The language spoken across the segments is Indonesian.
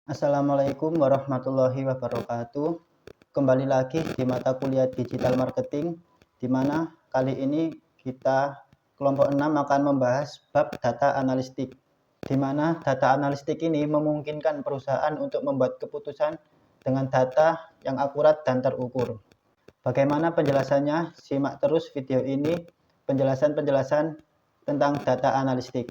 Assalamualaikum warahmatullahi wabarakatuh. Kembali lagi di mata kuliah digital marketing, di mana kali ini kita kelompok 6 akan membahas bab data analistik, di mana data analistik ini memungkinkan perusahaan untuk membuat keputusan dengan data yang akurat dan terukur. Bagaimana penjelasannya? Simak terus video ini, penjelasan-penjelasan tentang data analistik.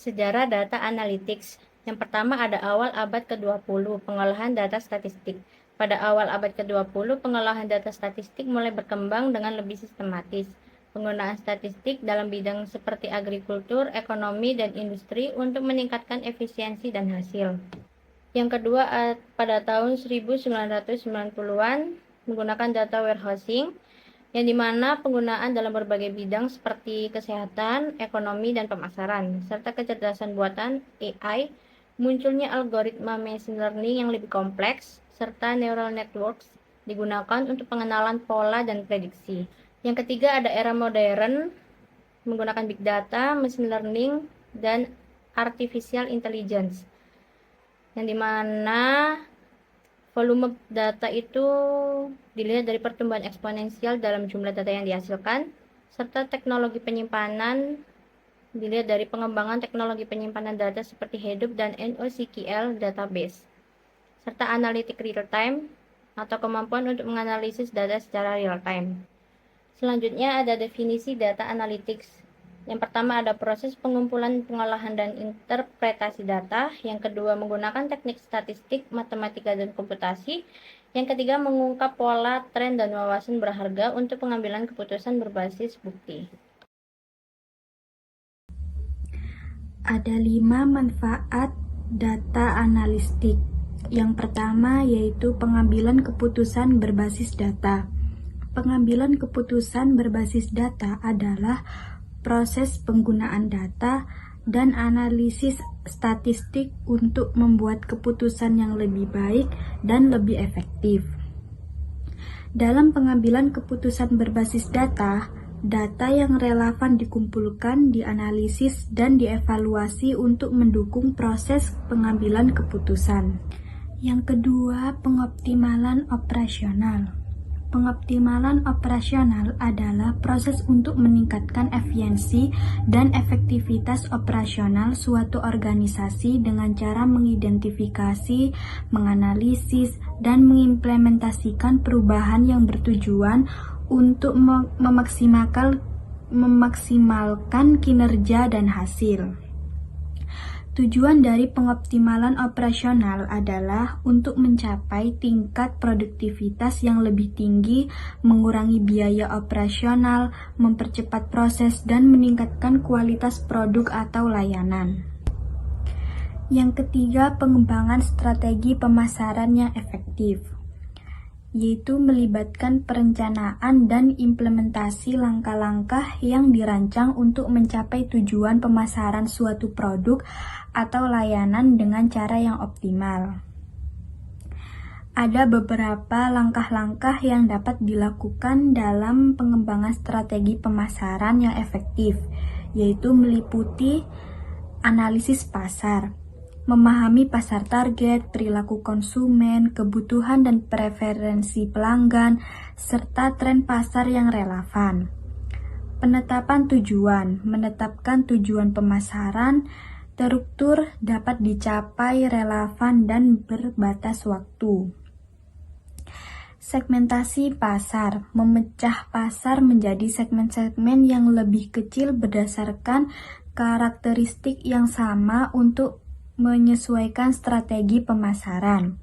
Sejarah data analytics. Yang pertama ada awal abad ke-20, pengolahan data statistik. Pada awal abad ke-20, pengolahan data statistik mulai berkembang dengan lebih sistematis. Penggunaan statistik dalam bidang seperti agrikultur, ekonomi, dan industri untuk meningkatkan efisiensi dan hasil. Yang kedua, pada tahun 1990-an, menggunakan data warehousing, yang dimana penggunaan dalam berbagai bidang seperti kesehatan, ekonomi, dan pemasaran, serta kecerdasan buatan AI, munculnya algoritma machine learning yang lebih kompleks, serta neural networks digunakan untuk pengenalan pola dan prediksi. Yang ketiga ada era modern, menggunakan big data, machine learning, dan artificial intelligence, yang dimana volume data itu dilihat dari pertumbuhan eksponensial dalam jumlah data yang dihasilkan, serta teknologi penyimpanan dilihat dari pengembangan teknologi penyimpanan data seperti Hadoop dan NoSQL database, serta analitik real-time atau kemampuan untuk menganalisis data secara real-time. Selanjutnya ada definisi data analytics. Yang pertama ada proses pengumpulan, pengolahan, dan interpretasi data. Yang kedua menggunakan teknik statistik, matematika, dan komputasi. Yang ketiga mengungkap pola, tren, dan wawasan berharga untuk pengambilan keputusan berbasis bukti. Ada 5 manfaat data analistik. Yang pertama yaitu pengambilan keputusan berbasis data. Pengambilan keputusan berbasis data adalah proses penggunaan data dan analisis statistik untuk membuat keputusan yang lebih baik dan lebih efektif. Dalam pengambilan keputusan berbasis data, data yang relevan dikumpulkan, dianalisis, dan dievaluasi untuk mendukung proses pengambilan keputusan. Yang kedua, pengoptimalan operasional. Pengoptimalan operasional adalah proses untuk meningkatkan efisiensi dan efektivitas operasional suatu organisasi dengan cara mengidentifikasi, menganalisis, dan mengimplementasikan perubahan yang bertujuan untuk memaksimalkan kinerja dan hasil. Tujuan dari pengoptimalan operasional adalah untuk mencapai tingkat produktivitas yang lebih tinggi, mengurangi biaya operasional, mempercepat proses, dan meningkatkan kualitas produk atau layanan. Yang ketiga, pengembangan strategi pemasaran yang efektif, yaitu melibatkan perencanaan dan implementasi langkah-langkah yang dirancang untuk mencapai tujuan pemasaran suatu produk atau layanan dengan cara yang optimal. Ada beberapa langkah-langkah yang dapat dilakukan dalam pengembangan strategi pemasaran yang efektif, yaitu meliputi analisis pasar, memahami pasar target, perilaku konsumen, kebutuhan dan preferensi pelanggan, serta tren pasar yang relevan. Penetapan tujuan, menetapkan tujuan pemasaran terstruktur, dapat dicapai, relevan, dan berbatas waktu. Segmentasi pasar, memecah pasar menjadi segmen-segmen yang lebih kecil berdasarkan karakteristik yang sama untuk menyesuaikan strategi pemasaran.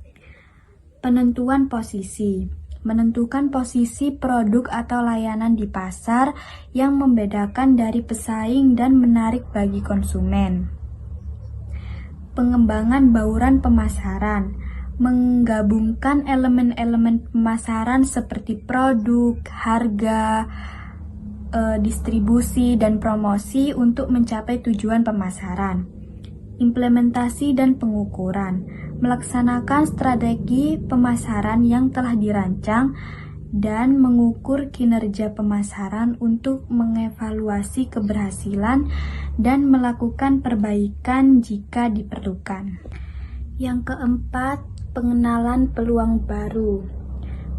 Penentuan posisi, menentukan posisi produk atau layanan di pasar yang membedakan dari pesaing dan menarik bagi konsumen. Pengembangan bauran pemasaran, menggabungkan elemen-elemen pemasaran seperti produk, harga, distribusi, dan promosi untuk mencapai tujuan pemasaran. Implementasi dan pengukuran, melaksanakan strategi pemasaran yang telah dirancang dan mengukur kinerja pemasaran untuk mengevaluasi keberhasilan dan melakukan perbaikan jika diperlukan. Yang keempat, pengenalan peluang baru.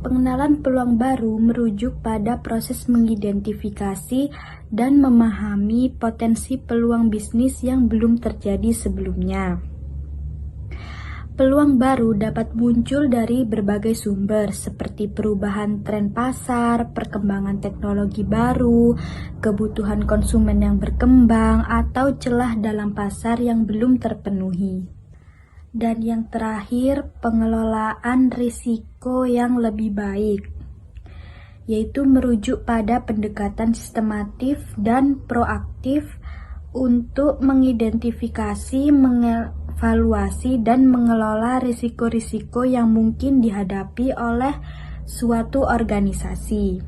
Pengenalan peluang baru merujuk pada proses mengidentifikasi dan memahami potensi peluang bisnis yang belum terjadi sebelumnya. Peluang baru dapat muncul dari berbagai sumber seperti perubahan tren pasar, perkembangan teknologi baru, kebutuhan konsumen yang berkembang, atau celah dalam pasar yang belum terpenuhi. Dan yang terakhir, pengelolaan risiko yang lebih baik, yaitu merujuk pada pendekatan sistematif dan proaktif untuk mengidentifikasi, mengevaluasi, dan mengelola risiko-risiko yang mungkin dihadapi oleh suatu organisasi.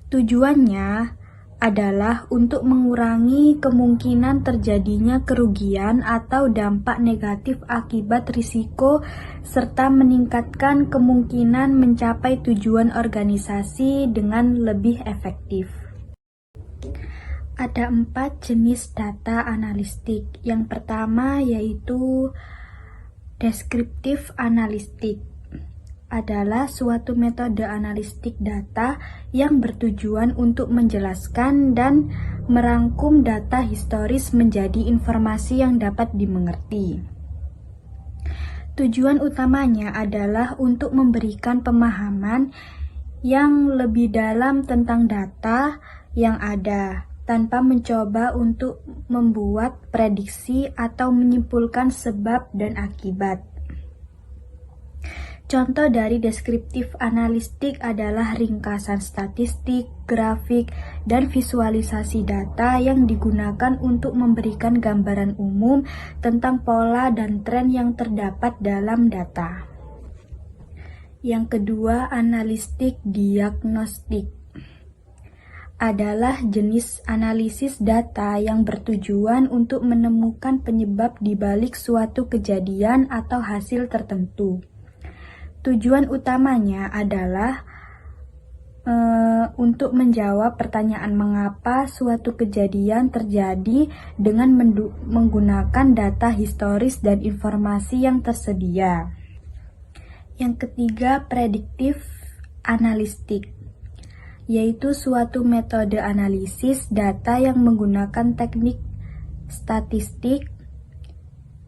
Tujuannya adalah untuk mengurangi kemungkinan terjadinya kerugian atau dampak negatif akibat risiko serta meningkatkan kemungkinan mencapai tujuan organisasi dengan lebih efektif. Ada 4 jenis data analistik. Yang pertama yaitu deskriptif analistik. Adalah suatu metode analistik data yang bertujuan untuk menjelaskan dan merangkum data historis menjadi informasi yang dapat dimengerti. Tujuan utamanya adalah untuk memberikan pemahaman yang lebih dalam tentang data yang ada, tanpa mencoba untuk membuat prediksi atau menyimpulkan sebab dan akibat. Contoh dari deskriptif analistik adalah ringkasan statistik, grafik, dan visualisasi data yang digunakan untuk memberikan gambaran umum tentang pola dan tren yang terdapat dalam data. Yang kedua, analistik diagnostik adalah jenis analisis data yang bertujuan untuk menemukan penyebab di balik suatu kejadian atau hasil tertentu. Tujuan utamanya adalah untuk menjawab pertanyaan mengapa suatu kejadian terjadi dengan menggunakan data historis dan informasi yang tersedia. Yang ketiga, prediktif analistik, yaitu suatu metode analisis data yang menggunakan teknik statistik,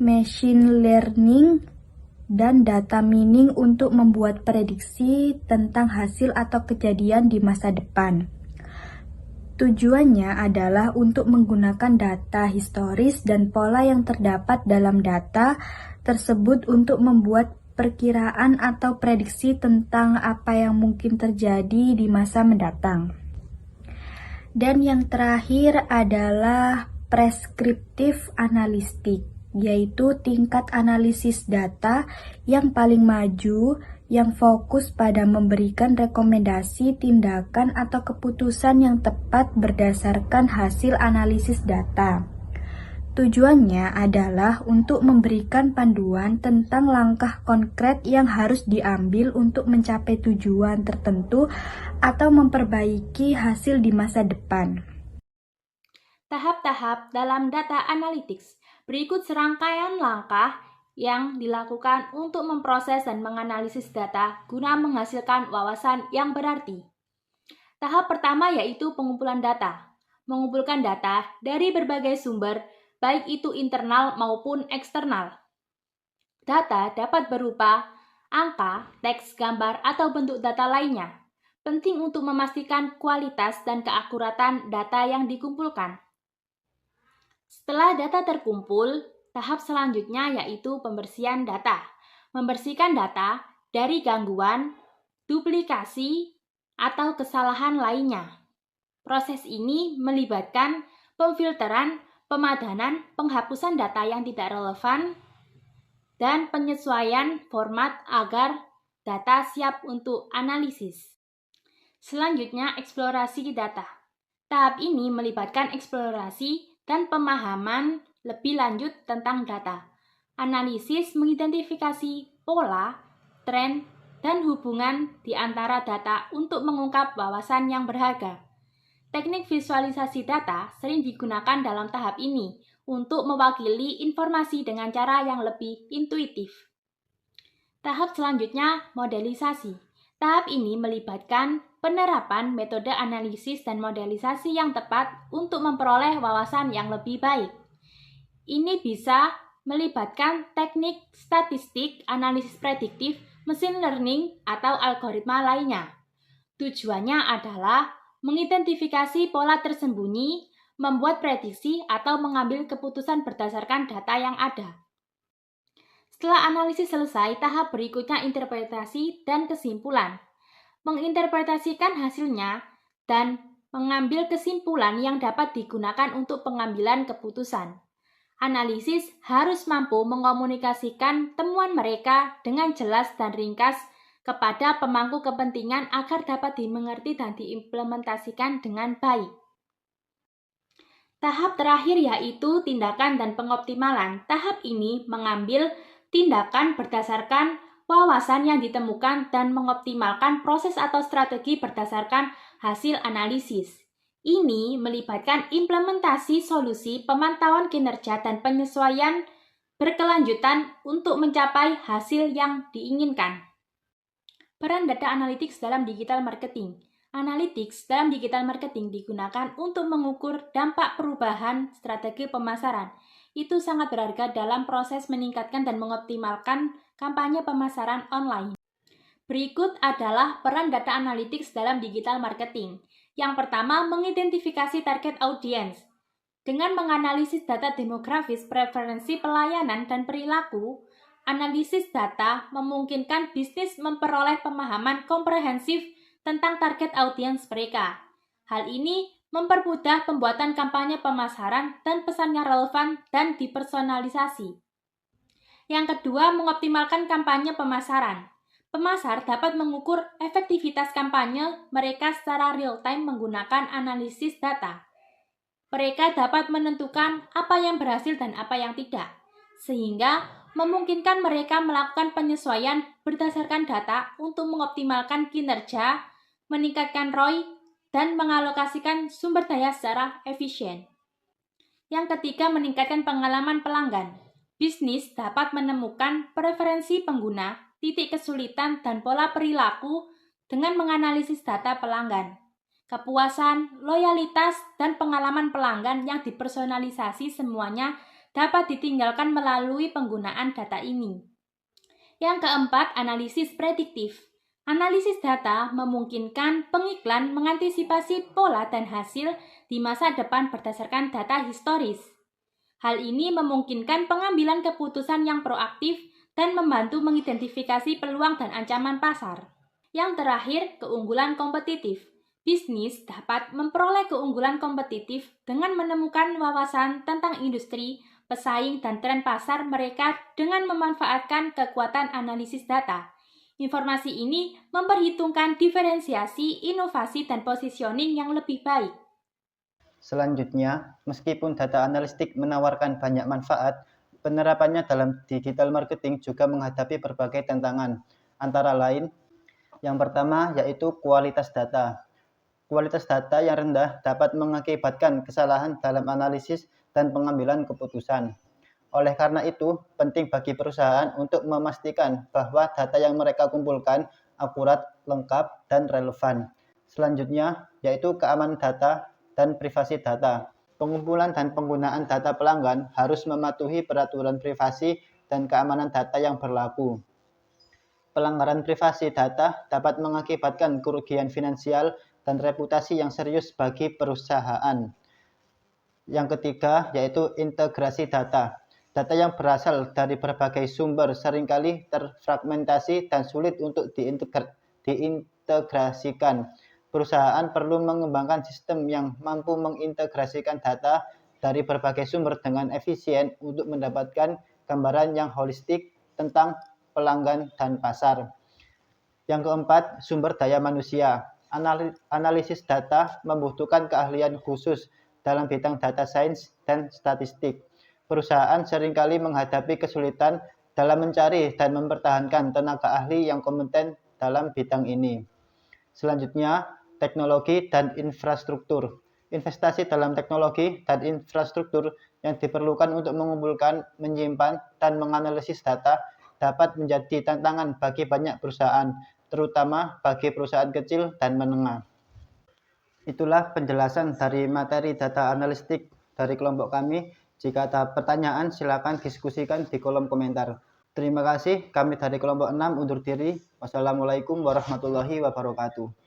machine learning, dan data mining untuk membuat prediksi tentang hasil atau kejadian di masa depan. Tujuannya adalah untuk menggunakan data historis dan pola yang terdapat dalam data tersebut untuk membuat perkiraan atau prediksi tentang apa yang mungkin terjadi di masa mendatang. Dan yang terakhir adalah preskriptif analistik, yaitu tingkat analisis data yang paling maju yang fokus pada memberikan rekomendasi tindakan atau keputusan yang tepat berdasarkan hasil analisis data. Tujuannya adalah untuk memberikan panduan tentang langkah konkret yang harus diambil untuk mencapai tujuan tertentu atau memperbaiki hasil di masa depan. Tahap-tahap dalam data analytics. Berikut serangkaian langkah yang dilakukan untuk memproses dan menganalisis data guna menghasilkan wawasan yang berarti. Tahap pertama yaitu pengumpulan data. Mengumpulkan data dari berbagai sumber, baik itu internal maupun eksternal. Data dapat berupa angka, teks, gambar, atau bentuk data lainnya. Penting untuk memastikan kualitas dan keakuratan data yang dikumpulkan. Setelah data terkumpul, tahap selanjutnya yaitu pembersihan data. Membersihkan data dari gangguan, duplikasi, atau kesalahan lainnya. Proses ini melibatkan pemfilteran, pemadanan, penghapusan data yang tidak relevan, dan penyesuaian format agar data siap untuk analisis. Selanjutnya, eksplorasi data. Tahap ini melibatkan eksplorasi dan pemahaman lebih lanjut tentang data. Analisis mengidentifikasi pola, tren, dan hubungan di antara data untuk mengungkap wawasan yang berharga. Teknik visualisasi data sering digunakan dalam tahap ini untuk mewakili informasi dengan cara yang lebih intuitif. Tahap selanjutnya, modelisasi. Tahap ini melibatkan penerapan metode analisis dan modelisasi yang tepat untuk memperoleh wawasan yang lebih baik. Ini bisa melibatkan teknik statistik, analisis prediktif, machine learning, atau algoritma lainnya. Tujuannya adalah mengidentifikasi pola tersembunyi, membuat prediksi, atau mengambil keputusan berdasarkan data yang ada. Setelah analisis selesai, tahap berikutnya interpretasi dan kesimpulan. Menginterpretasikan hasilnya dan mengambil kesimpulan yang dapat digunakan untuk pengambilan keputusan. Analisis harus mampu mengkomunikasikan temuan mereka dengan jelas dan ringkas kepada pemangku kepentingan agar dapat dimengerti dan diimplementasikan dengan baik. Tahap terakhir yaitu tindakan dan pengoptimalan. Tahap ini mengambil tindakan berdasarkan wawasan yang ditemukan dan mengoptimalkan proses atau strategi berdasarkan hasil analisis. Ini melibatkan implementasi solusi, pemantauan kinerja, dan penyesuaian berkelanjutan untuk mencapai hasil yang diinginkan. Peran data analytics dalam digital marketing. Analytics dalam digital marketing digunakan untuk mengukur dampak perubahan strategi pemasaran. Itu sangat berharga dalam proses meningkatkan dan mengoptimalkan kampanye pemasaran online. Berikut adalah peran data analytics dalam digital marketing. Yang pertama, mengidentifikasi target audience. Dengan menganalisis data demografis, preferensi pelayanan, dan perilaku, analisis data memungkinkan bisnis memperoleh pemahaman komprehensif tentang target audiens mereka. Hal ini mempermudah pembuatan kampanye pemasaran dan pesan yang relevan dan dipersonalisasi. Yang kedua, mengoptimalkan kampanye pemasaran. Pemasar dapat mengukur efektivitas kampanye mereka secara real-time menggunakan analisis data. Mereka dapat menentukan apa yang berhasil dan apa yang tidak, sehingga memungkinkan mereka melakukan penyesuaian berdasarkan data untuk mengoptimalkan kinerja, meningkatkan ROI, dan mengalokasikan sumber daya secara efisien. Yang ketiga, meningkatkan pengalaman pelanggan. Bisnis dapat menemukan preferensi pengguna, titik kesulitan, dan pola perilaku dengan menganalisis data pelanggan. Kepuasan, loyalitas, dan pengalaman pelanggan yang dipersonalisasi semuanya dapat ditinggalkan melalui penggunaan data ini. Yang keempat, analisis prediktif. Analisis data memungkinkan pengiklan mengantisipasi pola dan hasil di masa depan berdasarkan data historis. Hal ini memungkinkan pengambilan keputusan yang proaktif dan membantu mengidentifikasi peluang dan ancaman pasar. Yang terakhir, keunggulan kompetitif. Bisnis dapat memperoleh keunggulan kompetitif dengan menemukan wawasan tentang industri, pesaing, dan tren pasar mereka dengan memanfaatkan kekuatan analisis data. Informasi ini memperhitungkan diferensiasi, inovasi, dan positioning yang lebih baik. Selanjutnya, meskipun data analitik menawarkan banyak manfaat, penerapannya dalam digital marketing juga menghadapi berbagai tantangan. Antara lain, yang pertama yaitu kualitas data. Kualitas data yang rendah dapat mengakibatkan kesalahan dalam analisis dan pengambilan keputusan. Oleh karena itu, penting bagi perusahaan untuk memastikan bahwa data yang mereka kumpulkan akurat, lengkap, dan relevan. Selanjutnya, yaitu keamanan data dan privasi data. Pengumpulan dan penggunaan data pelanggan harus mematuhi peraturan privasi dan keamanan data yang berlaku. Pelanggaran privasi data dapat mengakibatkan kerugian finansial dan reputasi yang serius bagi perusahaan. Yang ketiga, yaitu integrasi data. Data yang berasal dari berbagai sumber seringkali terfragmentasi dan sulit untuk diintegrasikan. Perusahaan perlu mengembangkan sistem yang mampu mengintegrasikan data dari berbagai sumber dengan efisien untuk mendapatkan gambaran yang holistik tentang pelanggan dan pasar. Yang keempat, sumber daya manusia. Analisis data membutuhkan keahlian khusus dalam bidang data science dan statistik. Perusahaan seringkali menghadapi kesulitan dalam mencari dan mempertahankan tenaga ahli yang kompeten dalam bidang ini. Selanjutnya, teknologi dan infrastruktur. Investasi dalam teknologi dan infrastruktur yang diperlukan untuk mengumpulkan, menyimpan, dan menganalisis data dapat menjadi tantangan bagi banyak perusahaan, terutama bagi perusahaan kecil dan menengah. Itulah penjelasan dari materi data analistik dari kelompok kami. Jika ada pertanyaan, silakan diskusikan di kolom komentar. Terima kasih, kami dari kelompok 6 undur diri. Wassalamualaikum warahmatullahi wabarakatuh.